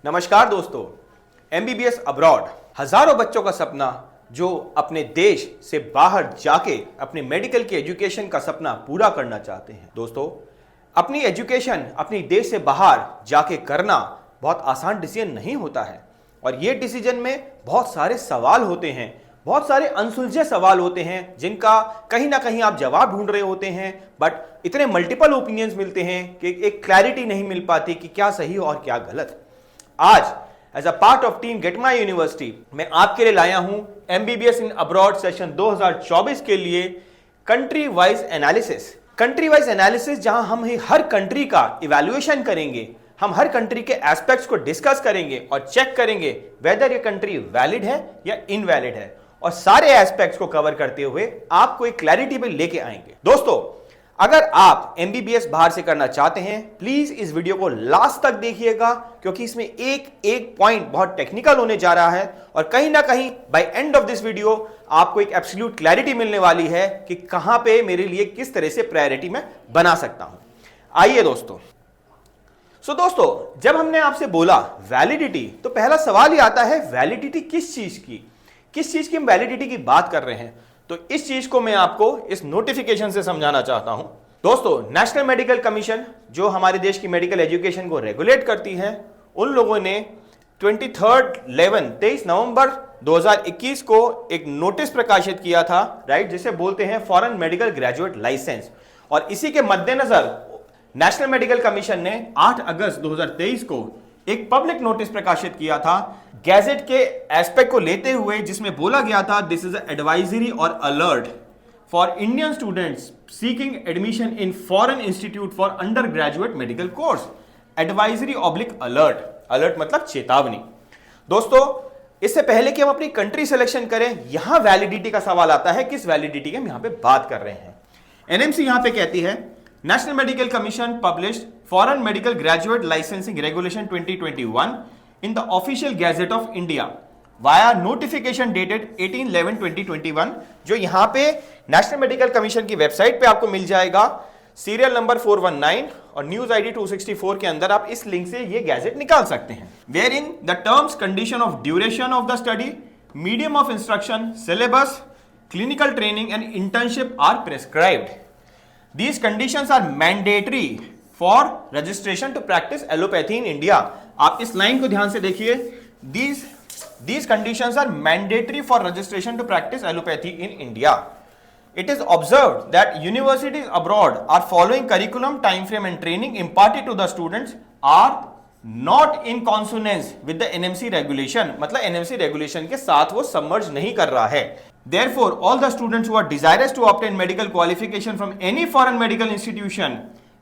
नमस्कार दोस्तों, MBBS abroad हजारों बच्चों का सपना जो अपने देश से बाहर जाके अपने मेडिकल के एजुकेशन का सपना पूरा करना चाहते हैं। दोस्तों, अपनी एजुकेशन अपनी देश से बाहर जाके करना बहुत आसान डिसीजन नहीं होता है और ये डिसीजन में बहुत सारे सवाल होते हैं, बहुत सारे अनसुलझे सवाल होते हैं जिनका कहीं ना कहीं आप जवाब ढूंढ रहे होते हैं, बट इतने मल्टीपल ओपिनियंस मिलते हैं कि एक क्लैरिटी नहीं मिल पाती कि क्या सही और क्या गलत। आज as a part of team get my university मैं आपके लिए लाया हूं एमबीबीएस इन अब्रॉड सेशन 2024 के लिए country wise analysis. Country wise analysis जहां हम हर कंट्री का इवैल्यूएशन करेंगे, हम हर कंट्री के एस्पेक्ट्स को डिस्कस करेंगे और चेक करेंगे वेदर ये कंट्री वैलिड है या इनवैलिड है, और सारे एस्पेक्ट्स को कवर करते हुए आपको एक क्लैरिटी पे लेके आएंगे। दोस्तों, अगर आप एमबीबीएस बाहर से करना चाहते हैं, प्लीज इस वीडियो को लास्ट तक देखिएगा क्योंकि इसमें एक एक पॉइंट बहुत टेक्निकल होने जा रहा है और कहीं ना कहीं by end of this video आपको एक एब्सोल्यूट क्लैरिटी मिलने वाली है कि कहां पे मेरे लिए किस तरह से प्रायोरिटी मैं बना सकता हूं। आइए दोस्तों, दोस्तों, जब हमने आपसे बोला वैलिडिटी तो पहला सवाल ही आता है वैलिडिटी किस चीज की हम वैलिडिटी की बात कर रहे हैं। तो इस चीज को मैं आपको इस नोटिफिकेशन से समझाना चाहता हूं। दोस्तों, नेशनल मेडिकल कमीशन जो हमारे देश की मेडिकल एजुकेशन को रेगुलेट करती है, उन लोगों ने 23 नवंबर 2021 को एक नोटिस प्रकाशित किया था, राइट, जिसे बोलते हैं फॉरेन मेडिकल ग्रेजुएट लाइसेंस। और इसी के मद्देनजर नेशनल मेडिकल कमीशन ने 8 अगस्त 2023 को एक पब्लिक नोटिस प्रकाशित किया था गैजेट के एस्पेक्ट को लेते हुए, जिसमें बोला गया था दिस इज एडवाइजरी और alert for Indian students seeking admission in foreign institute for under graduate medical course. Advisory oblique alert, alert मतलब चेतावनी। दोस्तों, इससे पहले कि हम अपनी कंट्री सिलेक्शन करें, यहां वैलिडिटी का सवाल आता है, किस वैलिडिटी की हम यहां पे बात कर रहे हैं। एनएमसी यहां पे कहती है national medical commission published foreign medical graduate licensing regulation 2021 in the official gazette of India via notification dated 18/11/2021, जो यहां पे नेशनल मेडिकल कमीशन की वेबसाइट पे आपको मिल जाएगा, सीरियल नंबर 419 और न्यूज आईडी 264 के अंदर आप इस लिंक से ये गैजेट निकाल सकते हैं। Where in the terms condition of duration of the study, medium of instruction, syllabus, clinical training and internship are prescribed. These conditions are mandatory for registration to practice allopathy in India. आप इस line को ध्यान से देखिए, these conditions are mandatory for registration to practice allopathy in India. It is observed that universities abroad are following curriculum, time frame and training imparted to the students are not in consonance with the NMC regulation. मतलब NMC regulation के साथ वो submerge नहीं कर रहा है। Therefore, all the students who are desirous to obtain medical qualification from any foreign medical institution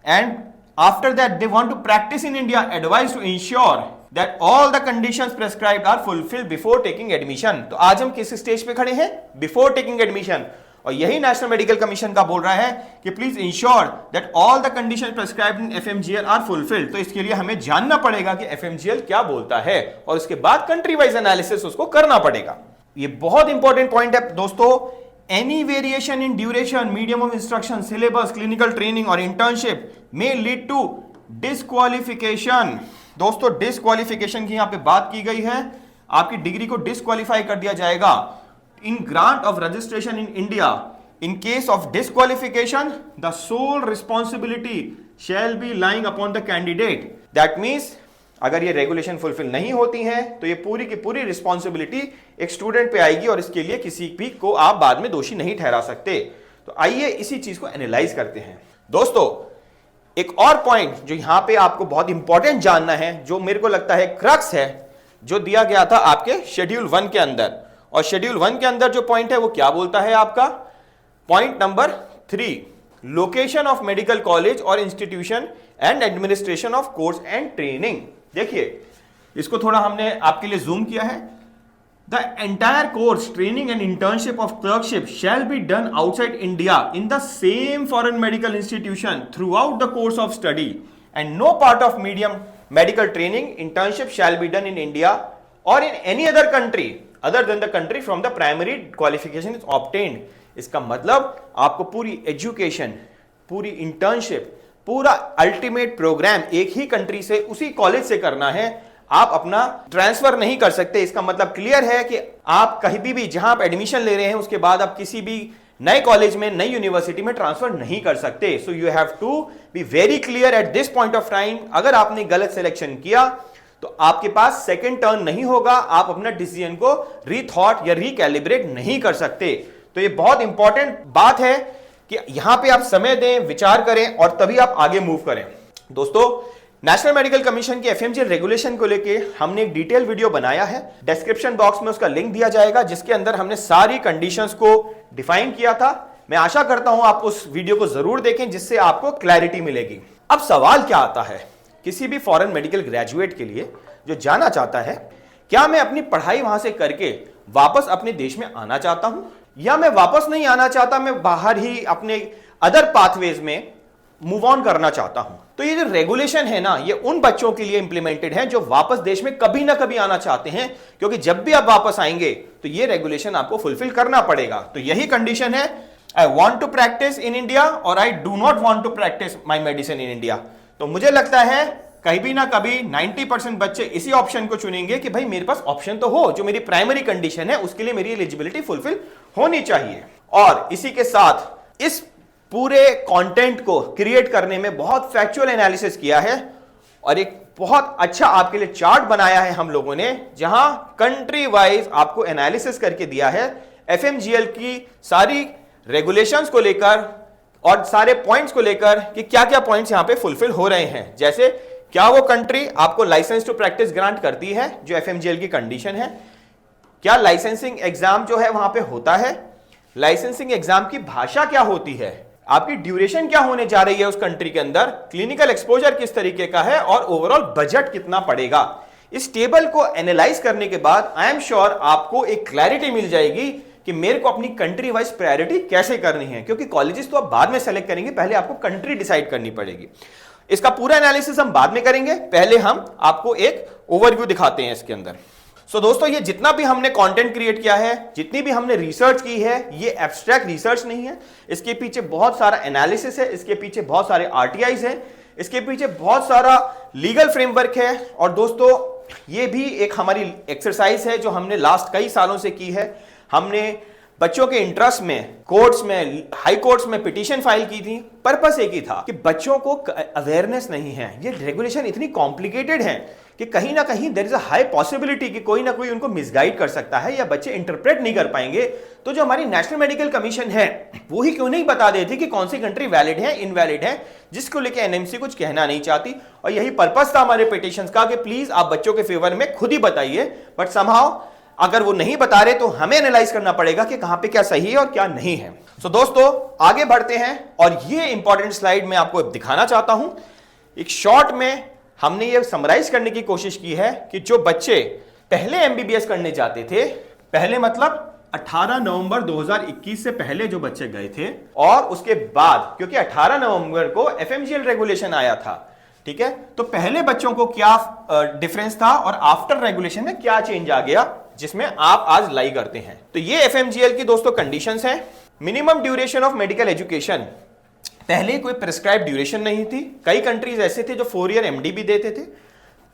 and after that they want to practice in India advised to ensure that all the conditions prescribed are fulfilled before taking admission. तो आज हम किस stage पे खड़े हैं? Before taking admission. और यही national medical commission का बोल रहा है कि please ensure that all the condition prescribed in FMGL are fulfilled. तो इसके लिए हमें जानना पड़ेगा कि एफएमजीएल क्या बोलता है और उसके बाद कंट्री वाइज एनालिसिस उसको करना पड़ेगा। ये बहुत इंपॉर्टेंट पॉइंट है दोस्तों। Any variation in duration, medium of instruction, syllabus, clinical training और internship may lead to disqualification. दोस्तों, डिस्क्वालिफिकेशन की यहां पे बात की गई है, आपकी डिग्री को डिस्क्वालीफाई कर दिया जाएगा in grant of registration in India. In case of disqualification, the sole responsibility shall be lying upon the candidate. That means अगर ये रेगुलेशन फुलफिल नहीं होती हैं तो ये पूरी की पूरी रिस्पॉन्सिबिलिटी एक स्टूडेंट पे आएगी और इसके लिए किसी भी को आप बाद में दोषी नहीं ठहरा सकते। तो आइए इसी चीज को एनालाइज करते हैं। दोस्तों, एक और पॉइंट जो यहां पे आपको बहुत इंपॉर्टेंट जानना है, जो मेरे को लगता है क्रक्स है, जो दिया गया था आपके शेड्यूल 1 के अंदर, और शेड्यूल 1 के अंदर जो पॉइंट है वो क्या बोलता है आपका? Point number 3, location of medical college और institution and administration of course and training. देखिए, इसको थोड़ा हमने आपके लिए जूम किया है। The entire course, training and internship of clerkship shall be done outside India in the same foreign medical institution throughout the course of study and no part of medium medical training internship shall be done in India और in any other country other than the country from the primary qualification is obtained। इसका मतलब आपको पूरी education, पूरी internship, पूरा ultimate programme एक ही country से, उसी कॉलेज से करना है। आप अपना ट्रांसफर नहीं कर सकते। इसका मतलब क्लियर है कि आप कहीं भी जहां आप एडमिशन ले रहे हैं उसके बाद आप किसी भी नए कॉलेज में, नई यूनिवर्सिटी में ट्रांसफर नहीं कर सकते। So you have to be very clear at this point of time. अगर आपने गलत सिलेक्शन किया तो आपके पास सेकंड टर्न नहीं होगा, आप अपना डिसीजन को रीथॉट या रिकैलिब्रेट नहीं कर सकते। तो ये बहुत इंपॉर्टेंट बात है कि यहां पे आप समय दें, विचार करें और तभी आप आगे मूव करें। दोस्तों, नेशनल मेडिकल कमीशन की एफएमजीएल रेगुलेशन को लेके हमने एक डिटेल वीडियो बनाया है, डिस्क्रिप्शन बॉक्स में उसका लिंक दिया जाएगा, जिसके अंदर हमने सारी कंडीशंस को डिफाइन किया था। मैं आशा करता हूं आप उस वीडियो को जरूर देखें, जिससे आपको क्लैरिटी मिलेगी। अब सवाल क्या आता है किसी भी फॉरेन मेडिकल ग्रेजुएट के लिए जो जाना चाहता है, क्या मैं अपनी पढ़ाई वहां से करके वापस अपने देश में आना चाहता हूं, या मैं वापस नहीं आना चाहता, मैं बाहर ही अपने अदर पाथवेज में मूव ऑन करना चाहता हूं। तो ये जो रेगुलेशन है ना, ये उन बच्चों के लिए इंप्लीमेंटेड है जो वापस देश में कभी ना कभी आना चाहते हैं, क्योंकि जब भी आप वापस आएंगे तो ये रेगुलेशन आपको फुलफिल करना पड़ेगा। तो यही कंडीशन है, I want to practice in India और I do not want to practice my medicine in India. तो मुझे लगता है कहीं भी ना कभी 90% बच्चे इसी ऑप्शन को चुनेंगे कि भाई मेरे पास ऑप्शन तो हो, जो मेरी प्राइमरी कंडीशन है उसके लिए मेरी एलिजिबिलिटी फुलफिल होनी चाहिए। और इसी के साथ इस पूरे कंटेंट को क्रिएट करने में बहुत फैक्चुअल एनालिसिस किया है और एक बहुत अच्छा आपके लिए चार्ट बनाया है हम लोगों ने, जहां कंट्री वाइज आपको एनालिसिस करके दिया है एफएमजीएल की सारी रेगुलेशंस को लेकर और सारे पॉइंट्स को लेकर कि क्या क्या पॉइंट्स यहां पे फुलफिल हो रहे हैं। जैसे क्या वो कंट्री आपको लाइसेंस टू प्रैक्टिस ग्रांट करती है, जो एफएमजीएल की कंडीशन है, क्या लाइसेंसिंग एग्जाम जो है वहां पे होता है, लाइसेंसिंग एग्जाम की भाषा क्या होती है, आपकी ड्यूरेशन क्या होने जा रही है उस कंट्री के अंदर, क्लिनिकल एक्सपोजर किस तरीके का है और ओवरऑल बजट कितना पड़ेगा। इस टेबल को एनालाइज करने के बाद आई एम श्योर आपको एक क्लैरिटी मिल जाएगी कि मेरे को अपनी कंट्री वाइज प्रायोरिटी कैसे करनी है, क्योंकि कॉलेजेस तो आप बाद में सेलेक्ट करेंगे, पहले आपको कंट्री डिसाइड करनी पड़ेगी। इसका पूरा एनालिसिस हम बाद में करेंगे, पहले हम आपको एक ओवरव्यू दिखाते हैं इसके अंदर। सो दोस्तों, ये जितना भी हमने कंटेंट क्रिएट किया है, जितनी भी हमने रिसर्च की है, ये एब्स्ट्रैक्ट रिसर्च नहीं है। इसके पीछे बहुत सारा एनालिसिस है, इसके पीछे बहुत सारे आरटीआईज हैं, इसके पीछे बहुत सारा लीगल फ्रेमवर्क है। और दोस्तों, ये भी एक हमारी एक्सरसाइज है जो हमने लास्ट कई सालों से की है। हमने बच्चों के इंटरेस्ट में कोर्ट्स में, हाई कोर्ट्स में पिटीशन फाइल की थी। पर्पस एक ही था कि बच्चों को अवेयरनेस नहीं है, ये रेगुलेशन इतनी कॉम्प्लिकेटेड है कि कहीं ना कहीं there is a high possibility कि कोई ना कोई उनको मिसगाइड कर सकता है या बच्चे इंटरप्रेट नहीं कर पाएंगे। तो जो हमारी नेशनल मेडिकल कमीशन है वो ही क्यों नहीं बता देती कि कौन सी कंट्री वैलिड है, इनवैलिड है, जिसको लेके एनएमसी कुछ कहना नहीं चाहती। और यही पर्पस था हमारे पिटीशंस का कि प्लीज आप बच्चों के फेवर में खुद ही बताइए, बट समहाउ अगर वो नहीं बता रहे तो हमें एनालाइज करना पड़ेगा कि कहां पे क्या सही है और क्या नहीं है। सो दोस्तों, आगे बढ़ते हैं और ये इंपॉर्टेंट स्लाइड मैं आपको दिखाना चाहता हूं। एक शॉर्ट में हमने ये समराइज करने की कोशिश की है कि जो बच्चे पहले एमबीबीएस करने जाते थे, पहले मतलब 18 नवंबर 2021 से पहले जो बच्चे गए थे, और उसके बाद क्योंकि 18 नवंबर को एफएमजीएल रेगुलेशन आया था, ठीक है, तो पहले बच्चों को क्या डिफरेंस था और आफ्टर रेगुलेशन में क्या चेंज आ गया, जिसमें आप आज लाई करते हैं। तो ये एफएमजीएल की दोस्तों कंडीशंस हैं। Minimum duration of medical education, पहले कोई प्रिस्क्राइब ड्यूरेशन नहीं थी। कई कंट्रीज ऐसे थे जो 4 ईयर एमडी भी देते थे,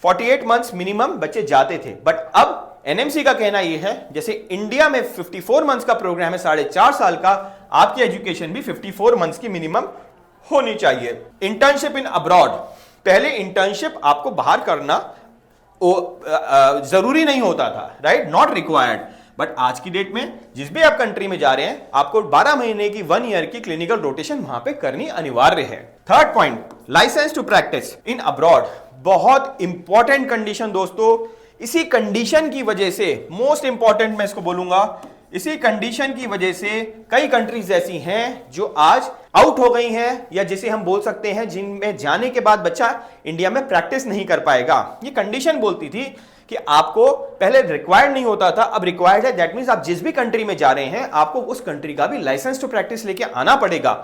48 मंथ्स मिनिमम बच्चे जाते थे। बट अब एनएमसी का कहना यह है, जैसे इंडिया में 54 मंथ्स का प्रोग्राम है, 4.5 साल का, आपकी एजुकेशन भी 54 मंथ्स की मिनिमम होनी चाहिए। इंटर्नशिप इन अब्रॉड, पहले इंटर्नशिप आपको बाहर करना जरूरी नहीं होता था, राइट, नॉट रिक्वायर्ड। बट आज की डेट में जिस भी आप कंट्री में जा रहे हैं, आपको 12 महीने की 1 ईयर की क्लिनिकल रोटेशन वहां पे करनी अनिवार्य है। Third point, licence to practice in abroad, बहुत इंपॉर्टेंट कंडीशन दोस्तों। इसी कंडीशन की वजह से, मोस्ट इंपॉर्टेंट मैं इसको बोलूंगा, इसी कंडीशन की वजह से कई कंट्रीज ऐसी हैं जो आज आउट हो गई हैं, या जिसे हम बोल सकते हैं जिनमें जाने के बाद बच्चा इंडिया में प्रैक्टिस नहीं कर पाएगा। ये कंडीशन बोलती थी कि आपको पहले रिक्वायर्ड नहीं होता था, अब रिक्वायर्ड है। दैट मींस आप जिस भी कंट्री में जा रहे हैं, आपको उस कंट्री का भी लाइसेंस टू प्रैक्टिस लेके आना पड़ेगा।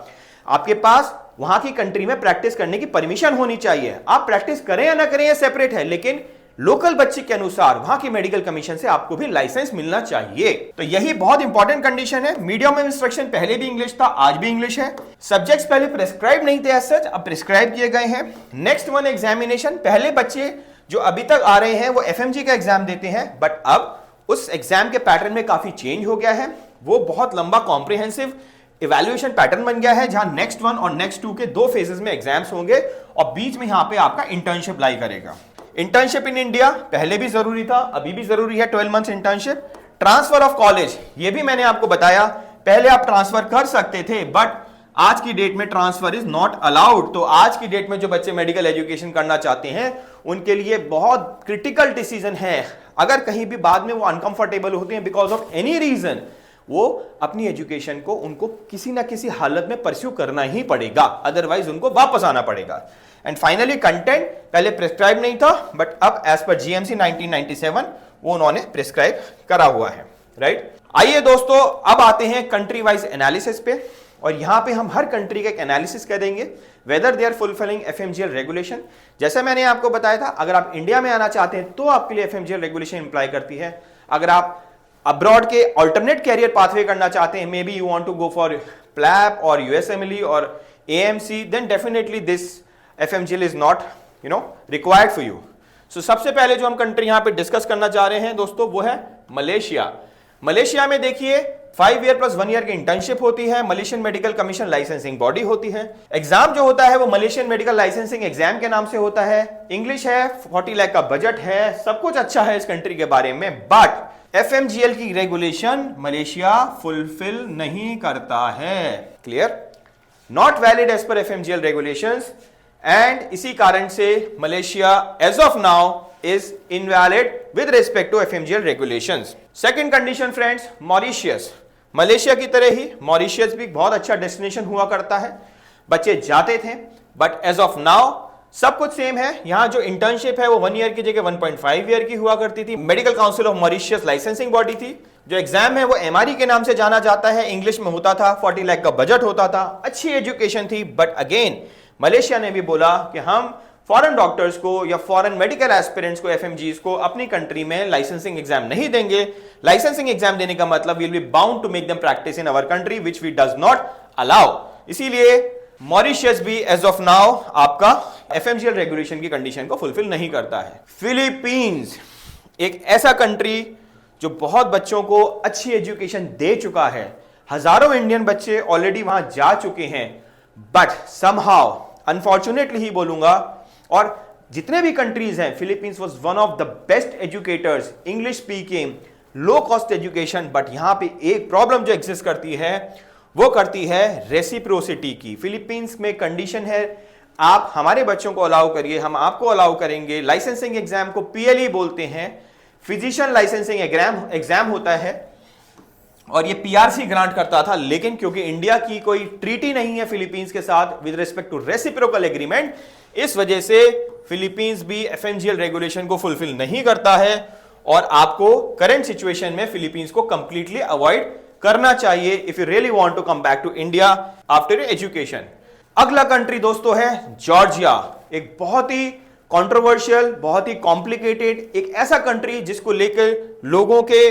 आपके पास वहां की कंट्री में प्रैक्टिस करने की परमिशन होनी चाहिए। आप प्रैक्टिस करें या ना करें ये सेपरेट है, लेकिन लोकल बच्चे के अनुसार वहां की मेडिकल कमीशन से आपको भी लाइसेंस मिलना चाहिए। तो यही बहुत इंपॉर्टेंट कंडीशन है। मीडियम ऑफ इंस्ट्रक्शन पहले भी इंग्लिश था, आज भी इंग्लिश है। सब्जेक्ट्स पहले प्रिस्क्राइब नहीं थे एज सच, अब प्रिस्क्राइब किए गए हैं। नेक्स्ट वन, एग्जामिनेशन, पहले बच्चे जो अभी तक आ रहे हैं वो एफएमजी का एग्जाम देते हैं, बट अब उस एग्जाम के पैटर्न में काफी चेंज हो गया है। वो बहुत लंबा कॉम्प्रिहेंसिव इवैल्यूएशन पैटर्न बन गया है, जहां नेक्स्ट 1 और नेक्स्ट 2 के 2 फेजेस में एग्जाम्स होंगे और बीच में यहां पे आपका इंटर्नशिप लाई करेगा। इंटर्नशिप इन इंडिया पहले भी जरूरी था, अभी भी जरूरी है 12 months internship. Transfer of college, ये भी मैंने आपको बताया, पहले आप ट्रांसफर कर सकते थे, बट आज की डेट में ट्रांसफर इज नॉट अलाउड। तो आज की डेट में जो बच्चे मेडिकल एजुकेशन करना चाहते हैं उनके लिए बहुत क्रिटिकल डिसीजन है। अगर कहीं भी बाद में वो अनकंफर्टेबल होते हैं बिकॉज ऑफ एनी रीजन, वो अपनी एजुकेशन को उनको किसी ना किसी हालत में परस्यू करना ही पड़ेगा, अदरवाइज उनको वापस आना पड़ेगा। एंड फाइनली कंटेंट पहले प्रिस्क्राइब नहीं था, बट अब एज पर जीएमसी 1997 वो उन्होंने प्रिस्क्राइब करा हुआ है, राइट। आइए दोस्तों अब आते हैं कंट्री वाइज एनालिसिस पे, और यहां पे हम हर कंट्री का एक एनालिसिस करेंगे whether they are fulfilling FMGL regulation. जैसे मैंने आपको बताया था, अगर आप इंडिया में आना चाहते हैं तो आपके लिए एफएमजीएल रेगुलेशन इंप्लाई करती है। अगर आप अब्रॉड के अल्टरनेट कैरियर पाथवे करना चाहते हैं, may be you want to go for PLAB और यूएसएमएलई और AMC, then definitely this FMGL is not required for you. So सबसे पहले जो हम कंट्री यहां पे डिस्कस करना चाह रहे हैं दोस्तों, वो है मलेशिया। मलेशिया में देखिए 5 ईयर प्लस 1 ईयर की इंटर्नशिप होती है, Malaysian medical commission licensing body होती है। एग्जाम जो होता है वो मलेशियन मेडिकल लाइसेंसिंग एग्जाम के नाम से होता है। इंग्लिश है, 40 लाख का बजट है, सब कुछ अच्छा है इस कंट्री के बारे में, बट एफएमजीएल की रेगुलेशन मलेशिया फुलफिल नहीं करता है। Clear? Not valid as per FMGL regulations, and इसी कारण से Malaysia as of now is invalid with respect to FMGL regulations. Second condition friends, Mauritius. Malaysia की तरह ही मॉरिशियस भी बहुत अच्छा डेस्टिनेशन हुआ करता है, बच्चे जाते थे, बट एज ऑफ नाउ सब कुछ सेम है। यहां जो इंटर्नशिप है वो 1 ईयर की जगह 1.5 ईयर की हुआ करती थी। Medical council of Mauritius licensing body थी। जो एग्जाम है वो एमआरई के नाम से जाना जाता है, इंग्लिश में होता था, 40 लाख का बजट होता था, अच्छी एजुकेशन थी, बट अगेन मलेशिया ने भी बोला कि हम फॉरेन डॉक्टर्स को या फॉरेन मेडिकल एस्पिरेंट्स को, एफएमजीज को अपनी कंट्री में लाइसेंसिंग एग्जाम नहीं देंगे। लाइसेंसिंग एग्जाम देने का मतलब will be bound to make them practise in our country which we does not allow. इसीलिए मॉरिशियस भी एज ऑफ नाउ आपका एफएमजीएल रेगुलेशन की कंडीशन को फुलफिल नहीं करता है। फिलीपींस एक ऐसा कंट्री जो बहुत बच्चों को अच्छी एजुकेशन दे चुका है, हजारों इंडियन बच्चे ऑलरेडी वहां जा चुके हैं, बट समहाउ अनफॉर्चुनेटली ही बोलूंगा, और जितने भी कंट्रीज हैं, Philippines was one of the best educators, English speaking, low cost education, but यहां पे एक प्रॉब्लम जो एग्जिस्ट करती है वो करती है रेसिप्रोसिटी की। फिलीपींस में कंडीशन है, आप हमारे बच्चों को अलाउ करिए, हम आपको अलाउ करेंगे। लाइसेंसिंग एग्जाम को पीएलई बोलते हैं, फिजिशियन लाइसेंसिंग एग्जाम होता है, और ये पीआरसी ग्रांट करता था, लेकिन क्योंकि इंडिया की कोई ट्रीटी नहीं है फिलीपींस के साथ with respect to reciprocal agreement, इस वजह से फिलीपींस भी एफएमजीएल रेगुलेशन को फुलफिल नहीं करता है, और आपको करंट सिचुएशन में फिलीपींस को कंप्लीटली अवॉइड करना चाहिए if you really want to come back to India after your education. अगला कंट्री दोस्तों है जॉर्जिया। एक बहुत ही कंट्रोवर्शियल, बहुत ही कॉम्प्लिकेटेड, एक ऐसा कंट्री जिसको लेकर लोगों के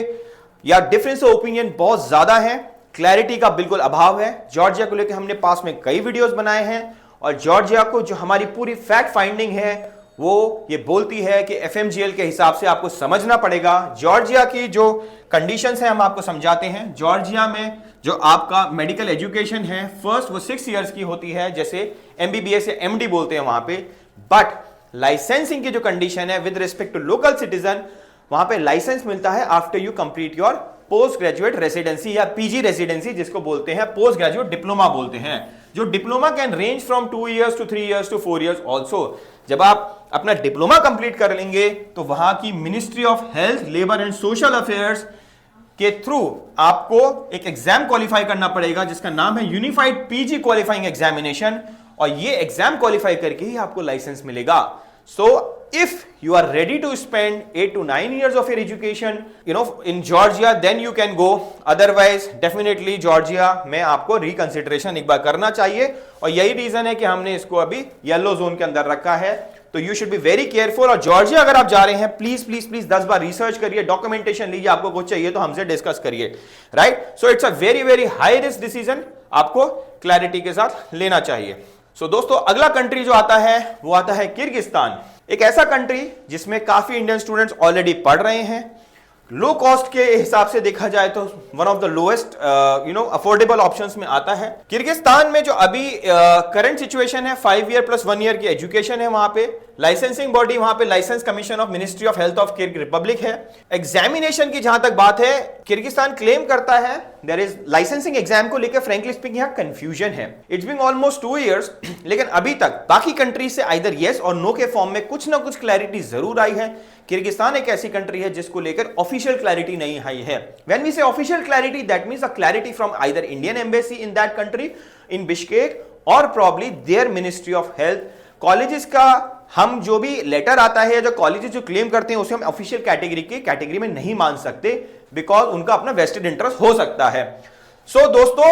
या डिफरेंस ऑफ ओपिनियन बहुत ज्यादा है, क्लैरिटी का बिल्कुल अभाव है। जॉर्जिया को लेकर हमने पास में कई वीडियोस बनाए हैं, और जॉर्जिया को जो हमारी पूरी फैक्ट फाइंडिंग है वो ये बोलती है कि एफएमजीएल के हिसाब से आपको समझना पड़ेगा। जॉर्जिया की जो कंडीशंस है हम आपको समझाते हैं। जॉर्जिया में जो आपका मेडिकल एजुकेशन है, फर्स्ट वो 6 इयर्स की होती है, जैसे एमबीबीएस या एमडी बोलते हैं वहां पे, बट लाइसेंसिंग की जो कंडीशन है with respect to local citizen, वहां पे लाइसेंस मिलता है after you complete your post graduate residency या पीजी रेसिडेंसी, जिसको बोलते हैं पोस्ट ग्रेजुएट डिप्लोमा बोलते हैं। जो diploma can range from 2 years to 3 years to 4 years also. जब आप अपना डिप्लोमा कंप्लीट कर लेंगे तो वहां की ministry of health, labour and social affairs के थ्रू आपको एक एग्जाम क्वालिफाई करना पड़ेगा जिसका नाम है यूनिफाइड पीजी क्वालिफाइंग एग्जामिनेशन, और ये एग्जाम क्वालिफाई करके ही आपको लाइसेंस मिलेगा। So if you are ready to spend 8 to 9 years of your education, in Georgia, then you can go. Otherwise, definitely Georgia में आपको रिकंसिडरेशन एक बार करना चाहिए, और यही रीजन है कि हमने इसको अभी येलो जोन के अंदर रखा है। तो you should be very careful. और जॉर्जिया अगर आप जा रहे हैं, please please please 10 bar research करिए, डॉक्यूमेंटेशन लीजिए, आपको कुछ चाहिए तो हमसे डिस्कस करिए, right. So it's a very very high risk decision, आपको क्लैरिटी के साथ लेना चाहिए। सो दोस्तों अगला कंट्री जो आता है वो आता है किर्गिस्तान। एक ऐसा कंट्री जिसमें काफी इंडियन स्टूडेंट्स ऑलरेडी पढ़ रहे हैं, लो कॉस्ट के हिसाब से देखा जाए तो one of the lowest affordable options में आता है। किर्गिस्तान में जो अभी करंट सिचुएशन है, 5 ईयर प्लस 1 ईयर की एजुकेशन है वहां पे। लाइसेंसिंग बॉडी वहां पे licence commission of ministry of health of Kyrgyz republic है। एग्जामिनेशन की जहां तक बात है, किर्गिस्तान क्लेम करता है देयर इज लाइसेंसिंग एग्जाम को लेकर फ्रेंकली स्पीकिंग यहां कंफ्यूजन है। इट्स बीन ऑलमोस्ट 2 इयर्स, लेकिन अभी तक बाकी कंट्री से आइदर यस और नो के फॉर्म में कुछ ना कुछ क्लैरिटी जरूर आई है। किर्गिस्तान एक ऐसी कंट्री है जिसको लेकर ऑफिशियल क्लैरिटी नहीं आई है। When we say official clarity, that means a clarity from either Indian embassy in that country in Bishkek और probably their ministry of health. Colleges का हम जो भी लेटर आता है, जो कॉलेजेस जो क्लेम करते हैं, उसे हम ऑफिशियल कैटेगरी में नहीं मान सकते, बिकॉज उनका अपना वेस्टेड इंटरेस्ट हो सकता है। सो दोस्तों,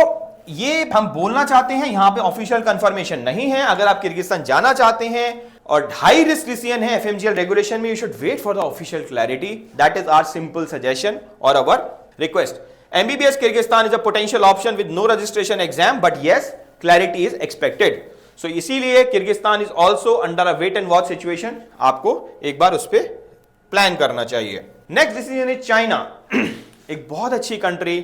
ये हम बोलना चाहते हैं, यहां पे ऑफिशियल कंफर्मेशन नहीं है। अगर आप किर्गिस्तान जाना चाहते हैं और हाई रिस्क डिसीजन है एफएमजीएल रेगुलेशन में, you should wait for the official clarity. That is our simple suggestion और our request. MBBS Kyrgyzstan is a potential option with no registration exam, but yes clarity is expected. So इसीलिए Kyrgyzstan is also under a wait and watch situation. आपको एक बार उस पर plan करना चाहिए। Next decision is China. एक बहुत अच्छी कंट्री,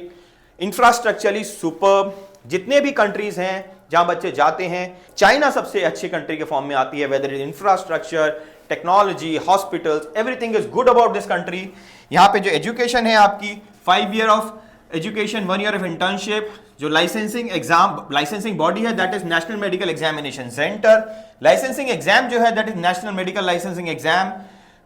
इंफ्रास्ट्रक्चरली सुपर्ब। जितने भी कंट्रीज हैं जहां बच्चे जाते हैं, चाइना सबसे अच्छी कंट्री के फॉर्म में आती है। Weather is infrastructure, technology, hospitals, everything is good about this country. यहां पे जो एजुकेशन है आपकी 5 year of education, 1 year of internship, जो लाइसेंसिंग बॉडी है that is national medical examination centre. Licensing exam जो है that is national medical licensing exam.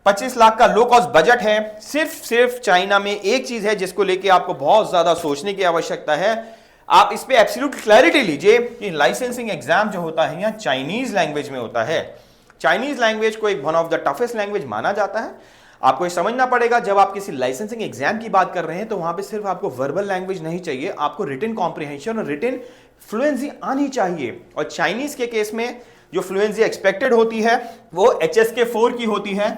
25 lakh का लो कॉस्ट बजट है। सिर्फ चाइना में एक चीज है जिसको लेके आपको बहुत ज्यादा सोचने की आवश्यकता है। आप इस पे एब्सोल्यूट क्लैरिटी लीजिए कि लाइसेंसिंग एग्जाम जो होता है यहाँ चाइनीज लैंग्वेज में होता है। चाइनीज लैंग्वेज को एक one of the toughest language माना जाता है। आपको ये समझना पड़ेगा, जब आप किसी लाइसेंसिंग एग्जाम की बात कर रहे हैं तो वहां पे सिर्फ आपको वर्बल लैंग्वेज नहीं चाहिए, आपको रिटन कॉम्प्रिहेंशन और रिटन फ्लुएंसी आनी चाहिए। और चाइनीज के केस में जो फ्लुएंसी एक्सपेक्टेड होती है वो HSK 4 की होती है।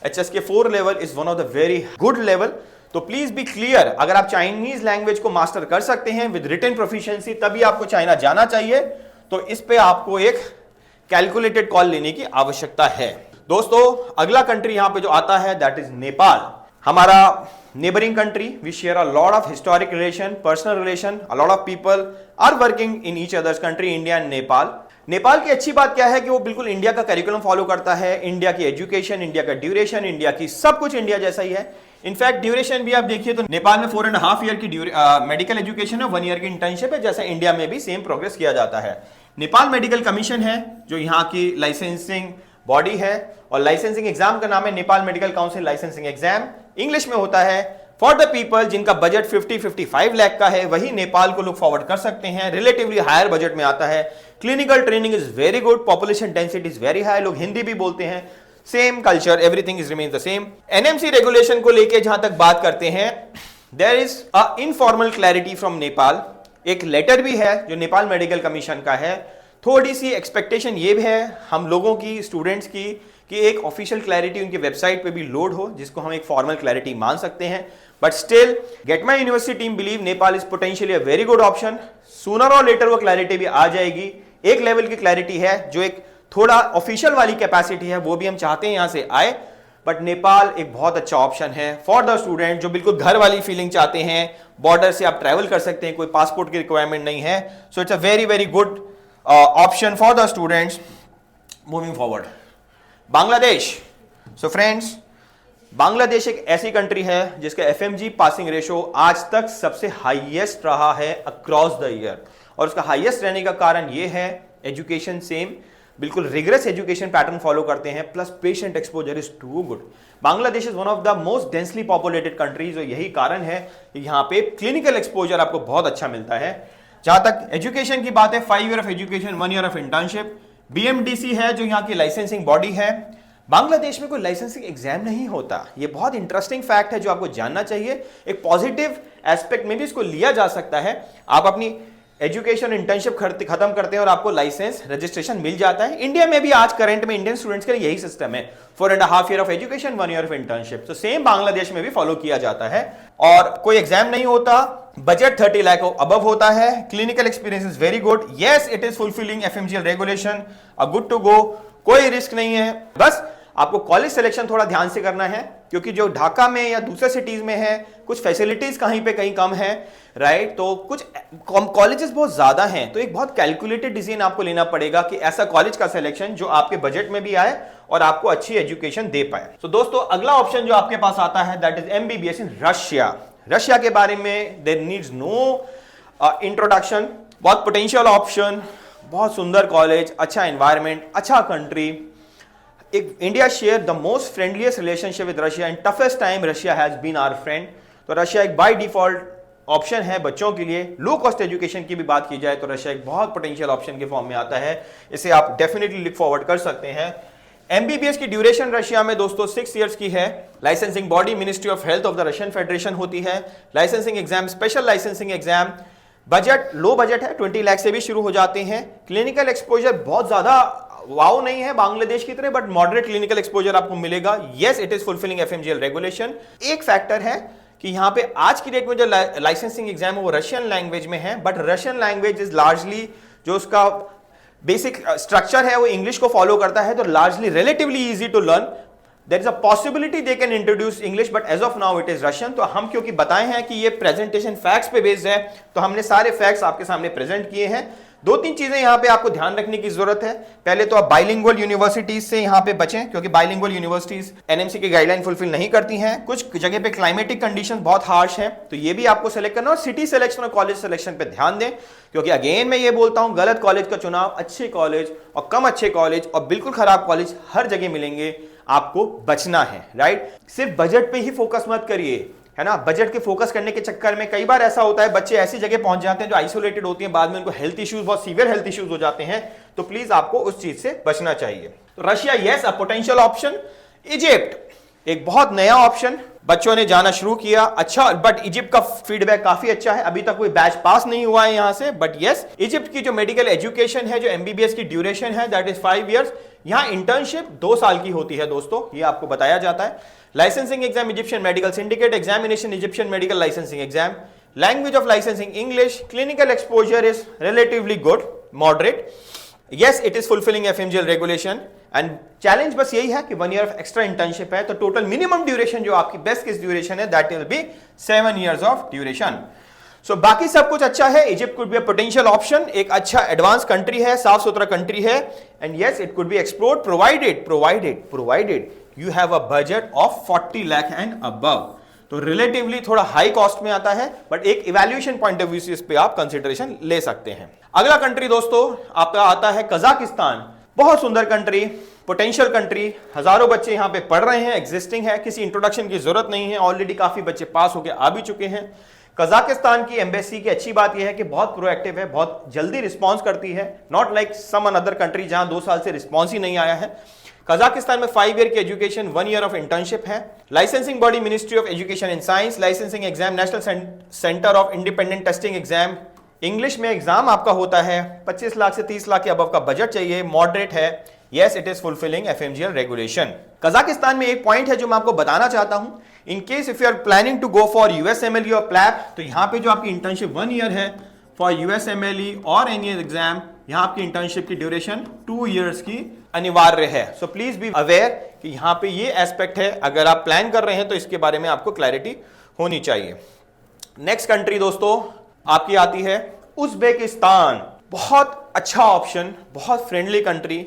HSK 4 level is one of the very good level. तो प्लीज बी क्लियर, अगर आप चाइनीज लैंग्वेज को मास्टर कर सकते हैं विद रिटन प्रोफिशिएंसी, तभी आपको चाइना जाना चाहिए। तो इस पे आपको एक कैलकुलेटेड कॉल लेने की आवश्यकता है। दोस्तों, अगला कंट्री यहां पे जो आता है दैट इज नेपाल। हमारा neighbouring country, we share a lot of historic relation, personal relation, a lot of people are working in each others country, India and Nepal. Nepal की अच्छी बात क्या है कि वो बिल्कुल इंडिया का करिकुलम फॉलो करता है। इंडिया की एजुकेशन, इंडिया का ड्यूरेशन, इंडिया की सब कुछ इंडिया जैसा ही है। इनफैक्ट ड्यूरेशन भी आप देखिए तो नेपाल में 4.5 ईयर की मेडिकल एजुकेशन है, 1 ईयर की इंटर्नशिप है, जैसा इंडिया में भी सेम प्रोग्रेस किया जाता है। नेपाल मेडिकल कमीशन है जो यहाँ की लाइसेंसिंग बॉडी है, और लाइसेंसिंग एग्जाम का नाम है Nepal medical council licensing exam. English में होता है। फॉर द पीपल जिनका बजट 50-55 लाख का है, वही नेपाल को लुक फॉरवर्ड कर सकते हैं। रिलेटिवली हायर बजट में आता है। Clinical training is very good, population density is very high, लोग हिंदी भी बोलते हैं। Same culture, everything is remains the same. NMC regulation को लेके जहां तक बात करते हैं, there is a informal clarity from Nepal. एक लेटर भी है जो नेपाल मेडिकल कमीशन का है। थोड़ी सी एक्सपेक्टेशन ये भी है हम लोगों की, स्टूडेंट्स की, कि एक ऑफिशियल क्लैरिटी उनकी वेबसाइट पे भी लोड हो, जिसको हम एक फॉर्मल क्लैरिटी मान सकते हैं। But still get my university team believe Nepal is potentially a very good option. Sooner और लेटर वो क्लैरिटी भी आ जाएगी। एक लेवल की क्लैरिटी है जो एक थोड़ा ऑफिशियल वाली कैपेसिटी है, वो भी हम चाहते हैं यहां से आए। बट नेपाल एक बहुत अच्छा ऑप्शन है फॉर द स्टूडेंट जो बिल्कुल घर वाली फीलिंग चाहते हैं। बॉर्डर से आप ट्रैवल कर सकते हैं, कोई पासपोर्ट की रिक्वायरमेंट नहीं है। So it's a very very good option for the students moving forward. Bangladesh. So friends, Bangladesh एक ऐसी कंट्री है जिसका एफएमजी पासिंग रेशो आज तक सबसे हाईएस्ट रहा है अक्रॉस द ईयर, और उसका हाईएस्ट रहने का कारण यह है एजुकेशन सेम, बिल्कुल रिगरस एजुकेशन पैटर्न फॉलो करते हैं, plus patient exposure is too good. Bangladesh is one of the most densely populated countries, और यही कारण है कि यहाँ पे क्लिनिकल एक्सपोजर आपको बहुत अच्छा मिलता है। जहां तक एजुकेशन की बात है, 5 year of education, 1 year of internship. BMDC है जो यहाँ की लाइसेंसिंग बॉडी है। बांग्लादेश में कोई लाइसेंसिंग एग्जाम नहीं होता। ये बहुत इंटरेस्टिंग फैक्ट है जो आपको जानना चाहिए। एक पॉजिटिव एस्पेक्ट में भी इसको लिया जा सकता है। आप अपनी एजुकेशन इंटर्नशिप खत्म करते हैं और आपको लाइसेंस रजिस्ट्रेशन मिल जाता है। इंडिया में भी आज करंट में इंडियन स्टूडेंट्स के लिए यही सिस्टम है, 4.5 year of education, 1 year of internship. तो सेम बांग्लादेश में भी फॉलो किया जाता है, और कोई एग्जाम नहीं होता। बजट 30 लाख अबव होता है। Clinical experience is very good. Yes, it is fulfilling FMGL regulation, good to go, कोई रिस्क नहीं है। बस आपको कॉलेज सिलेक्शन थोड़ा ध्यान से करना है, क्योंकि जो ढाका में या दूसरे सिटीज में है कुछ फैसिलिटीज कहीं पे कहीं कम है, राइट। तो कुछ कॉलेजेस बहुत ज्यादा हैं, तो एक बहुत कैलकुलेटेड डिसीजन आपको लेना पड़ेगा कि ऐसा कॉलेज का सिलेक्शन जो आपके बजट में भी आए और आपको अच्छी एजुकेशन दे पाए। तो दोस्तों अगला ऑप्शन जो आपके पास आता है that is MBBS in Russia. Russia के बारे में देयर नीड्स नो इंट्रोडक्शन, बहुत पोटेंशियल ऑप्शन, बहुत सुंदर कॉलेज, अच्छा एनवायरमेंट, अच्छा कंट्री। एक India share the most friendliest relationship with Russia and toughest time Russia has been our friend. तो रशिया एक बाय डिफॉल्ट ऑप्शन है बच्चों के लिए। लो कॉस्ट एजुकेशन की भी बात की जाए तो रशिया एक बहुत पोटेंशियल ऑप्शन के फॉर्म में आता है, इसे आप डेफिनेटली लुक फॉरवर्ड कर सकते हैं। एमबीबीएस की ड्यूरेशन रशिया में दोस्तों 6 इयर्स की है। Licensing body ministry of health of the Russian federation होती है। Licensing exam special licensing exam, budget low budget है, 20 लाख से भी शुरू हो जाते हैं। क्लिनिकल एक्सपोजर बहुत ज्यादा वाव नहीं है बांग्लादेश की तरह, बट मॉडरेट क्लिनिकल एक्सपोजर आपको मिलेगा। Yes it is fulfilling FMGL regulation. एक फैक्टर है कि यहाँ पे आज की डेट में जो लाइसेंसिंग एग्जाम है वो रशियन लैंग्वेज में है, but Russian language is largely जो उसका बेसिक स्ट्रक्चर है वो इंग्लिश को फॉलो करता है, तो largely relatively easy to learn. There is a possibility they can introduce English, but as of now it is Russian. तो हम क्योंकि बताए हैं कि ये प्रेजेंटेशन फैक्ट्स पे बेस्ड है, तो हमने सारे फैक्ट्स आपके सामने प्रेजेंट किए हैं। 2-3 चीजें यहां पे आपको ध्यान रखने की जरूरत है। पहले तो आप बाइलिंगुअल यूनिवर्सिटीज से यहां पे बचें, क्योंकि बाइलिंगुअल यूनिवर्सिटीज एनएमसी की गाइडलाइन फुलफिल नहीं करती हैं। कुछ जगह पे क्लाइमेटिक कंडीशन बहुत हार्श है, तो ये भी आपको सेलेक्ट करना। और सिटी सिलेक्शन और कॉलेज सिलेक्शन पे ध्यान दें, क्योंकि अगेन मैं ये बोलता हूं गलत कॉलेज का चुनाव, अच्छे कॉलेज और कम अच्छे कॉलेज और बिल्कुल खराब कॉलेज हर जगह मिलेंगे, आपको बचना है, राइट। सिर्फ बजट पे ही फोकस मत करिए, है ना। बजट के फोकस करने के चक्कर में कई बार ऐसा होता है बच्चे ऐसी जगह पहुंच जाते हैं जो आइसोलेटेड होती हैं, बाद में उनको हेल्थ इश्यूज, बहुत सीवियर हेल्थ इश्यूज हो जाते हैं, तो प्लीज आपको उस चीज से बचना चाहिए। तो Russia yes a potential option. Egypt एक बहुत नया ऑप्शन, बच्चों ने जाना शुरू किया, अच्छा, बट इजिप्ट का फीडबैक काफी अच्छा है। अभी तक कोई बैच पास नहीं हुआ है यहां से, बट यस इजिप्ट की जो मेडिकल एजुकेशन है, जो एमबीबीएस की ड्यूरेशन है दैट इज 5 इयर्स। यहां इंटर्नशिप 2 साल की होती है दोस्तों, ये आपको बताया जाता है। Licensing exam Egyptian medical syndicate examination Egyptian medical licensing exam. Language of licensing English. Clinical exposure is relatively good, moderate. Yes it is fulfilling FMGL regulation. And challenge बस यही है कि 1 ईयर ऑफ एक्स्ट्रा इंटर्नशिप है, तो total minimum duration जो आपकी best case duration है that will be 7 years of duration. So बाकी सब कुछ अच्छा है। Egypt could be a potential option, एक अच्छा एडवांस कंट्री है, साफ सुथरा कंट्री है, and yes it could be explored provided you have a budget of 40 lakh and above. तो रिलेटिवली थोड़ा हाई कॉस्ट में आता है, बट एक इवैल्यूएशन पॉइंट ऑफ व्यू से इस पे आप कंसिडरेशन ले सकते हैं। अगला कंट्री दोस्तों आपका आता है कजाकिस्तान। बहुत सुंदर कंट्री, पोटेंशियल कंट्री, हजारों बच्चे यहां पे पढ़ रहे हैं, एग्जिस्टिंग है, किसी इंट्रोडक्शन की जरूरत नहीं है, ऑलरेडी काफी बच्चे पास होकर आ भी चुके हैं। कजाकिस्तान की एम्बेसी की अच्छी बात यह है कि बहुत प्रोएक्टिव है, बहुत जल्दी रिस्पॉन्स करती है, not like some another country जहां 2 साल से रिस्पॉन्स ही नहीं आया है। कजाकिस्तान में 5 ईयर की एजुकेशन, 1 ईयर ऑफ इंटर्नशिप है। Licensing body ministry of education and science. Licensing exam national centre of independent testing exam. English में एग्जाम आपका होता है, 25 लाख से 30 लाख के अबव का बजट चाहिए, मॉडरेट है। Yes it is fulfilling FMGL regulation. Kazakhstan में एक पॉइंट है जो मैं आपको बताना चाहता हूं, in case if you are planning to go for USMLE और प्लैप, तो यहां पे जो आपकी इंटर्नशिप 1 ईयर है फॉर यूएसएमएलई और एनी एग्जाम, यहां आपकी इंटर्नशिप की ड्यूरेशन 2 इयर्स की अनिवार्य है। सो प्लीज बी अवेयर कि यहां पे ये एस्पेक्ट है, अगर आप प्लान कर रहे हैं तो इसके बारे में आपको क्लैरिटी होनी चाहिए। नेक्स्ट कंट्री दोस्तों आपकी आती है उज्बेकिस्तान। बहुत अच्छा ऑप्शन, बहुत friendly country.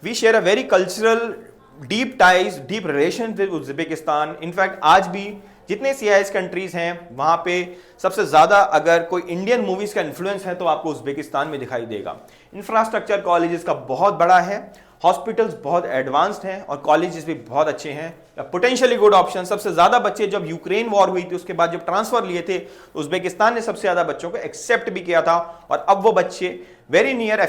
We share a very cultural deep ties, deep relation with Uzbekistan. In fact आज भी जितने सीआईएस कंट्रीज हैं वहां पे सबसे ज्यादा अगर कोई इंडियन मूवीज का इन्फ्लुएंस है तो आपको उज्बेकिस्तान में दिखाई देगा। इंफ्रास्ट्रक्चर कॉलेजेस का बहुत बड़ा है, हॉस्पिटल्स बहुत एडवांस्ड हैं और कॉलेजेस भी बहुत अच्छे हैं, पोटेंशियली गुड ऑप्शन। सबसे ज्यादा बच्चे जब यूक्रेन वॉर हुई थी उसके बाद जब ट्रांसफर लिए थे, उज्बेकिस्तान ने सबसे ज्यादा बच्चों को एक्सेप्ट भी किया था, और अब वो बच्चे वेरी नियर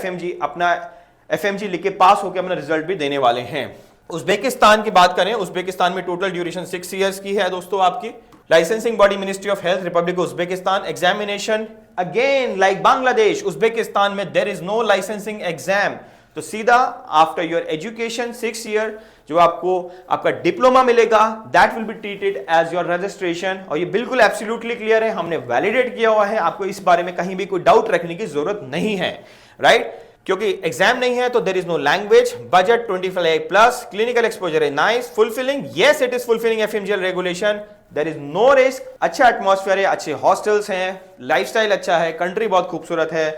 एफएमजी लिख के पास होकर अपना रिजल्ट भी देने वाले हैं। उज्बेकिस्तान की बात करें, उज्बेकिस्तान में टोटल ड्यूरेशन 6 इयर्स की है दोस्तों आपकी। Licensing body ministry of health, republic Uzbekistan. Examination again like Bangladesh, Uzbekistan में there is no licensing exam, तो सीधा आफ्टर योर एजुकेशन 6 ईयर जो आपको आपका डिप्लोमा मिलेगा that will be treated as your registration. और ये बिल्कुल एब्सोल्युटली क्लियर है, हमने वैलिडेट किया हुआ है, आपको इस बारे में कहीं भी कोई डाउट रखने की जरूरत नहीं है, राइट। क्योंकि एग्जाम नहीं है तो there is no language, budget 25 plus, clinical exposure is nice, fulfilling, yes it is fulfilling FMGL regulation, there is no risk, अच्छा एटमॉस्फेयर है, अच्छे हॉस्टल्स हैं, लाइफस्टाइल अच्छा है, कंट्री बहुत खूबसूरत है,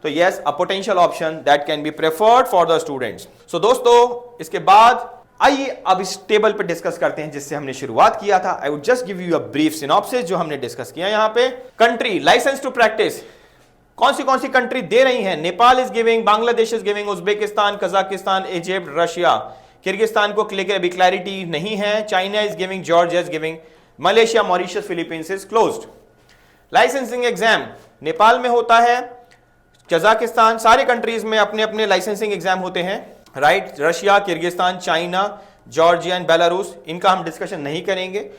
तो yes a potential option that can be preferred for the students. So दोस्तों इसके बाद आइए अब इस टेबल पे डिस्कस करते हैं जिससे हमने शुरुआत किया था। I would just give you a brief synopsis जो हमने डिस्कस किया यहां पे। कंट्री लाइसेंस टू प्रैक्टिस कौन सी कंट्री दे रही है? Nepal is giving, Bangladesh is giving, Uzbekistan, Kazakhstan, Egypt, Russia, Kyrgyzstan को लेकर अभी क्लैरिटी नहीं है, China is giving, Georgia is giving, Malaysia, Mauritius, Philippines is closed. Licensing exam Nepal में होता है, कजाकिस्तान, सारे कंट्रीज में अपने अपने लाइसेंसिंग एग्जाम होते हैं, right? Russia, Kyrgyzstan, China, Georgia and Belarus, इनका हम डिस्कशन नहीं करेंगे।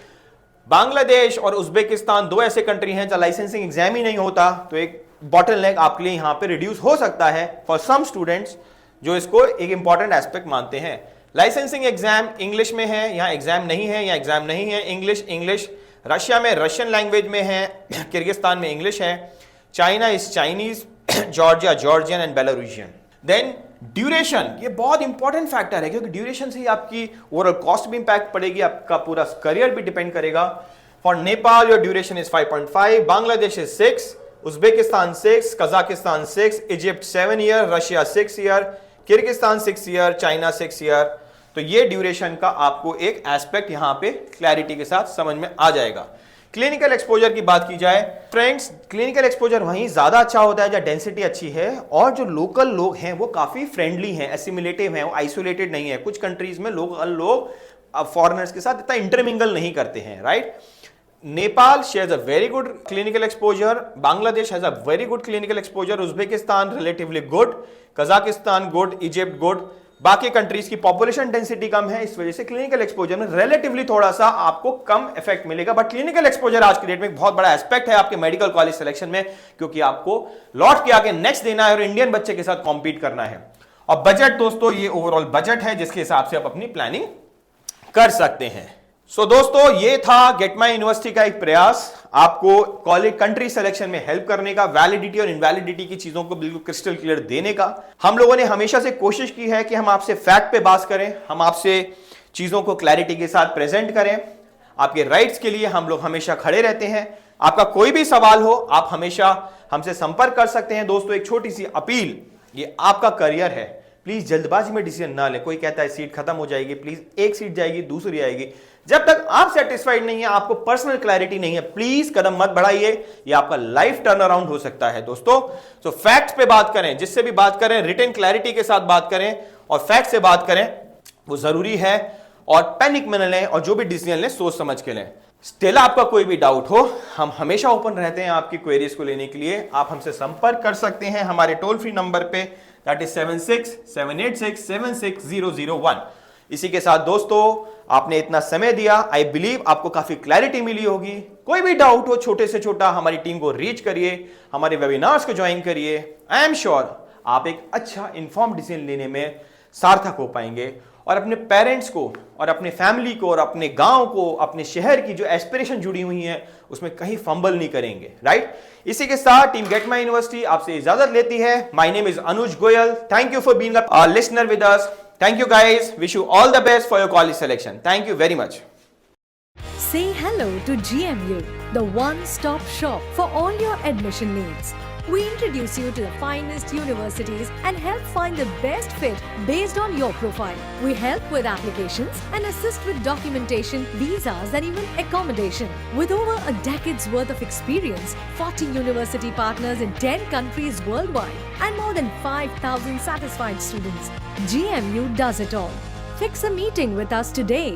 बांग्लादेश और उज्बेकिस्तान दो ऐसे कंट्री हैं जहां लाइसेंसिंग एग्जाम ही नहीं होता, तो एक बॉटलनेक आपके लिए यहां पे रिड्यूस हो सकता है फॉर सम स्टूडेंट्स जो इसको एक इंपॉर्टेंट एस्पेक्ट मानते हैं। लाइसेंसिंग एग्जाम इंग्लिश में है, यहां एग्जाम नहीं है, यहां एग्जाम नहीं है, इंग्लिश। रशिया में रशियन लैंग्वेज में है, किर्गिस्तान में इंग्लिश है, China is Chinese, Georgia Georgian and Belarusian. Then duration, ये बहुत इंपॉर्टेंट फैक्टर है क्योंकि ड्यूरेशन से ही आपकी ओवरऑल कॉस्ट भी इंपैक्ट पड़ेगी, आपका पूरा करियर भी डिपेंड करेगा। For Nepal your duration is 5.5, Bangladesh is 6, Uzbekistan 6, Kazakhstan 6, Egypt 7 year, Russia 6 year, Kyrgyzstan 6 year, China 6 year. तो ये ड्यूरेशन का आपको एक एस्पेक्ट यहां पे क्लैरिटी के साथ समझ में आ जाएगा। क्लिनिकल एक्सपोजर की बात की जाए फ्रेंड्स, क्लिनिकल एक्सपोजर वहीं ज्यादा अच्छा होता है जहां डेंसिटी अच्छी है और जो लोकल लोग हैं वो काफी फ्रेंडली हैं, एसिमिलेटिव हैं, वो आइसोलेटेड नहीं है। कुछ कंट्रीज में लोकल लोग फॉरेनर्स के साथ इतना इंटरमिंगल नहीं करते हैं, right? Nepal shares a very good clinical exposure, Bangladesh has a very good clinical exposure, Uzbekistan relatively good, Kazakhstan good, Egypt good. बाकी कंट्रीज की पॉपुलेशन डेंसिटी कम है, इस वजह से क्लिनिकल एक्सपोजर में रिलेटिवली थोड़ा सा आपको कम इफेक्ट मिलेगा। बट क्लिनिकल एक्सपोजर आज की डेट में बहुत बड़ा एस्पेक्ट है आपके मेडिकल कॉलेज सिलेक्शन में, क्योंकि आपको लौट के आगे नेक्स्ट देना है और इंडियन बच्चे के साथ कॉम्पीट करना है। और बजट दोस्तों, ये ओवरऑल बजट है जिसके हिसाब से आप अपनी प्लानिंग कर सकते हैं। सो दोस्तों, ये था गेट माई यूनिवर्सिटी का एक प्रयास आपको कॉलेज कंट्री सिलेक्शन में हेल्प करने का, वैलिडिटी और इनवैलिडिटी की चीजों को बिल्कुल क्रिस्टल क्लियर देने का। हम लोगों ने हमेशा से कोशिश की है कि हम आपसे फैक्ट पे बात करें, हम आपसे चीजों को क्लैरिटी के साथ प्रेजेंट करें। आपके राइट्स के लिए हम लोग हमेशा खड़े रहते हैं। आपका कोई भी सवाल हो आप हमेशा हमसे संपर्क कर सकते हैं। दोस्तों, एक छोटी सी अपील, ये आपका करियर है, प्लीज जल्दबाजी में डिसीजन ना ले। कोई कहता है सीट खत्म हो जाएगी, प्लीज एक सीट जाएगी दूसरी आएगी, जब तक आप सेटिस्फाइड नहीं है, आपको पर्सनल क्लैरिटी नहीं है, प्लीज कदम मत बढ़ाइए, ये आपका लाइफ टर्न अराउंड हो सकता है। दोस्तों, तो फैक्ट्स पे बात करें, जिससे भी बात करें रिटन क्लैरिटी के साथ बात करें और फैक्ट से बात करें, वो जरूरी है। और पैनिक में न लें और जो भी डिसीजन लें सोच समझ के लें। स्टिल आपका कोई भी डाउट हो, हम हमेशा ओपन रहते हैं आपकी क्वेरीज को लेने के लिए। आप हमसे संपर्क कर सकते हैं हमारे टोल फ्री नंबर पे, दैट इज 7678676001। इसी के साथ दोस्तों, आपने इतना समय दिया, आई बिलीव आपको काफी क्लैरिटी मिली होगी। कोई भी डाउट हो, छोटे से छोटा, हमारी टीम को रीच करिए, हमारे वेबिनार्स को ज्वाइन करिए। आई एम श्योर आप एक अच्छा इन्फॉर्म डिसीजन लेने में सार्थक हो पाएंगे और अपने पेरेंट्स को और अपने फैमिली को और अपने गांव को, अपने शहर की जो एस्पिरेशन जुड़ी हुई है उसमें कहीं फंबल नहीं करेंगे, राइट? इसी के साथ टीम गेट माई यूनिवर्सिटी आपसे इजाजत लेती है। My name is Anuj Goyal. Thank you for being a listener with us. Thank you guys. Wish you all the best for your college selection. Thank you very much. Say hello to GMU, the one-stop shop for all your admission needs. We introduce you to the finest universities and help find the best fit based on your profile. We help with applications and assist with documentation, visas and even accommodation. With over a decade's worth of experience, 40 university partners in 10 countries worldwide and more than 5,000 satisfied students, GMU does it all. Fix a meeting with us today.